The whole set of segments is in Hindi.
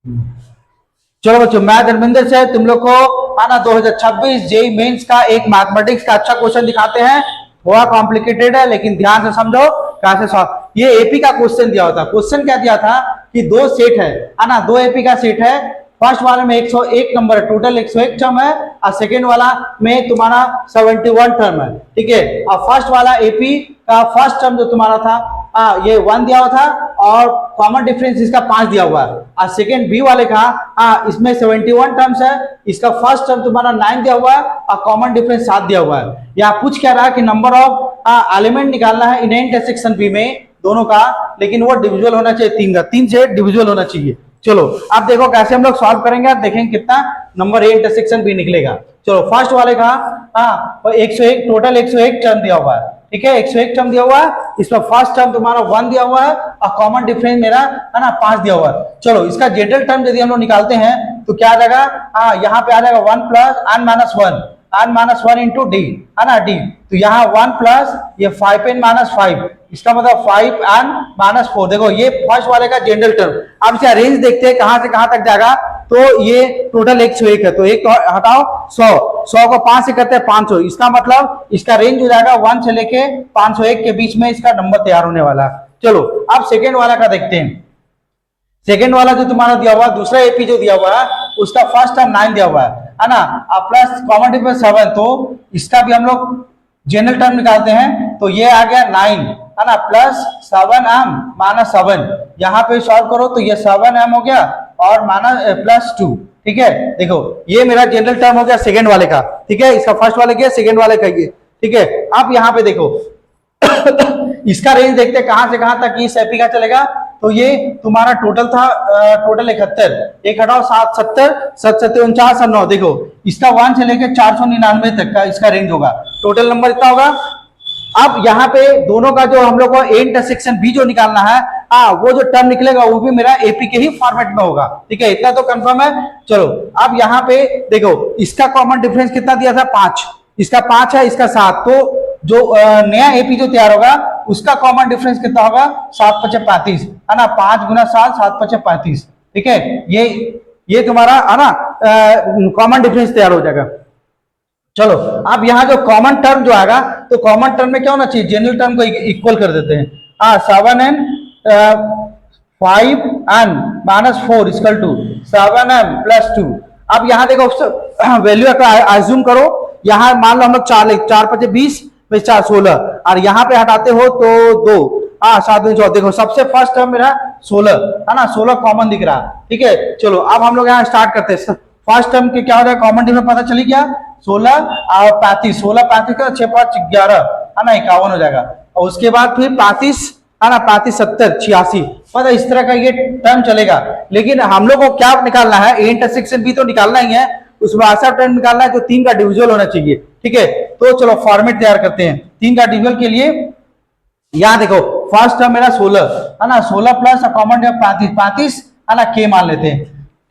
चलो बच्चों, मैं धर्मेंद्र से तुम लोग को आना 2026 जेई मेंस का एक मैथमेटिक्स का अच्छा क्वेश्चन दिखाते हैं। थोड़ा कॉम्प्लिकेटेड है लेकिन ध्यान से समझो कैसे सॉल्व। ये एपी का क्वेश्चन दिया होता। क्वेश्चन क्या दिया था कि दो सेट है ना, दो एपी का सेट है। फर्स्ट वाले में 101 नंबर है, टोटल 101 टर्म है, और सेकेंड वाला में तुम्हारा 71 टर्म है। ठीक है, और फर्स्ट वाला एपी का फर्स्ट टर्म जो तुम्हारा था ये 1 दिया हुआ था और कॉमन डिफरेंस इसका 5 दिया हुआ है। और सेकेंड बी वाले का इसमें 71 टर्म्स है, इसका फर्स्ट टर्म तुम्हारा 9 दिया हुआ है और कॉमन डिफरेंस 7 दिया हुआ है। यहाँ पूछ क्या रहा है कि नंबर ऑफ एलिमेंट निकालना है इन इंटरसेक्शन बी में दोनों का, लेकिन वो डिविजुअल होना चाहिए 3 का, 3 से डिविजुअल होना चाहिए। चलो अब देखो कैसे हम लोग सॉल्व करेंगे, आप देखेंगे कितना नंबर ए इंटरसेक्शन बी निकलेगा। चलो फर्स्ट वाले का 101 टोटल 101 टर्म दिया हुआ है। ठीक है, 101 टर्म दिया हुआ है, इसमें फर्स्ट टर्म तुम्हारा 1 दिया हुआ है और कॉमन डिफरेंस मेरा है ना 5 दिया हुआ है। चलो इसका जनरल टर्म यदि हम लोग निकालते हैं तो क्या आ जाएगा, यहाँ पे आ जाएगा 1 plus n minus 1, n minus 1 into D है ना, डी। तो यहाँ 1 प्लस ये 5n माइनस 5, इसका मतलब 5n माइनस 4। देखो ये फर्स्ट वाले का जनरल टर्म। अब इसका रेंज देखते हैं कहां से कहां तक जाएगा। तो ये टोटल 101 है, तो एक हटाओ 100 को 5 से करते हैं 500, इसका मतलब इसका रेंज हो जाएगा 1 से लेके 501 के बीच में इसका नंबर तैयार होने वाला है। चलो अब सेकेंड वाला का देखते हैं। सेकेंड वाला जो तुम्हारा दिया हुआ है, दूसरा एपी जो दिया हुआ है उसका फर्स्ट टर्म 9 दिया हुआ है ना, प्लस कॉमन डिफरेंस 7, तो इसका भी हम लोग जनरल टर्म निकालते हैं। तो ये आ गया 9 है ना, प्लस 7m माइनस 7, यहाँ पे सॉल्व करो तो ये 7m हो गया और माइनस प्लस 2। ठीक है, देखो ये मेरा जनरल टर्म हो गया सेकेंड वाले का। ठीक है, इसका फर्स्ट वाले का सेकेंड वाले का ये। ठीक है, अब यहाँ पे देखो इसका रेंज देखते हैं कहां से कहां तक इस एपी का चलेगा। तो ये तुम्हारा टोटल था टोटल 71, एक हटाओ 7 70 7 7 49 और 9। देखो इसका 1 से लेकर 499 तक का इसका रेंज होगा, टोटल नंबर इतना होगा। अब यहाँ पे दोनों का जो हम लोग को ए इंटरसेक्शन बी जो निकालना है, वो जो टर्म निकलेगा वो भी मेरा एपी के ही फॉर्मेट में होगा। ठीक है, इतना तो कंफर्म है। चलो अब यहाँ पे देखो इसका कॉमन डिफरेंस कितना दिया था 5, इसका 5 है, इसका 7, तो जो नया एपी जो तैयार होगा उसका कॉमन डिफरेंस कितना होगा 7 5 35 है ना, 5 गुना 7 7 5 35। ठीक है, ये तुम्हारा है ना कॉमन डिफरेंस तैयार हो जाएगा। चलो अब यहाँ जो कॉमन टर्म जो आएगा, तो कॉमन टर्म में क्या होना चाहिए, जनरल टर्म को इक्वल कर देते हैं। 7n 5n minus 4 equal to 7m plus 2। अब यहाँ देखो वैल्यू का एज्यूम करो, यहाँ मान लो हम लोग 4 5 20 4 16 और यहाँ पे हटाते हो तो 2 7 2 14। देखो सबसे फर्स्ट टर्म मेरा 16 है ना, 16 कॉमन दिख रहा है। ठीक है, चलो अब हम लोग यहाँ स्टार्ट करते हैं। फर्स्ट टर्म के क्या हो जाएगा, कॉमन डिफरेंस पता चली क्या, 16 और 35, 16 35 का 6 5 11 है ना, 51 हो जाएगा। और उसके बाद फिर 35 है ना, 35 70 86, मतलब इस तरह का ये टर्म चलेगा। लेकिन हम लोग को क्या निकालना है, ए इंटरसेक्शन भी तो निकालना ही है, उसमें ऐसा टर्म निकालना है जो 3 का डिविजुअल होना चाहिए। ठीक है, तो चलो फॉर्मेट तैयार करते हैं 3 का डिविजुअल के लिए। यहाँ देखो फर्स्ट टर्म मेरा 16 है ना, 16 प्लस कॉमन 35 है ना, के मान लेते हैं।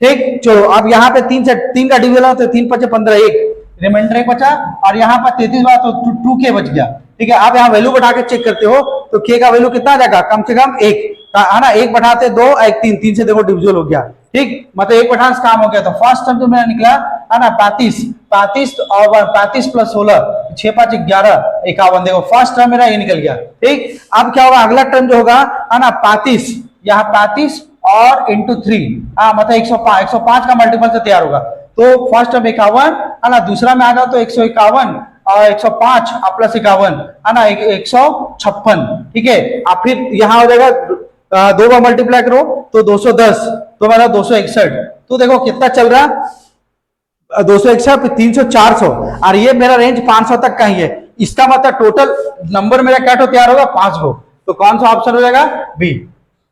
ठीक, चलो अब यहाँ पे 3 का डिविजन हो तो 3 5 15 1 रिमाइंडर 1 बचा, और यहाँ पर 33 बार तो 2k बच गया। ठीक है, आप यहाँ वैल्यू बढ़ा के चेक करते हो तो k का वैल्यू कितना आ जाएगा, कम से कम 1 है ना, 1 बढ़ाते 2 1 3 3 से देखो डिविजल हो गया। ठीक, मतलब 1 बढ़ाने से काम हो गया। तो फर्स्ट टर्म जो मेरा निकला है ना 35 और 35 प्लस 16 6 5 11 51। देखो फर्स्ट टर्म मेरा ये निकल गया। ठीक, अब क्या होगा, अगला टर्म जो होगा है ना 35, यहाँ 35 और इंटू 3 मतलब 105 का मल्टीपल से तैयार होगा। तो फर्स्ट टर्म 51 है ना, दूसरा में आ जाओ तो 151 और 105 प्लस 51 है ना 156। ठीक है, अब फिर यहाँ हो जाएगा 2 बार मल्टीप्लाई करो तो 210, तो मेरा 261। तो देखो कितना चल रहा, 261 300 400, और ये मेरा रेंज 500 तक का ही है। इसका मतलब टोटल नंबर मेरा क्या तैयार होगा 5 गो। तो कौन सा ऑप्शन हो जाएगा, बी।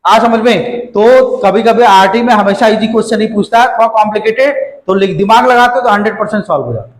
आज समझ में। तो कभी कभी आरटी में हमेशा इजी क्वेश्चन ही पूछता है, थोड़ा कॉम्प्लिकेटेड तो दिमाग लगाते हो तो 100% सॉल्व हो जाता है।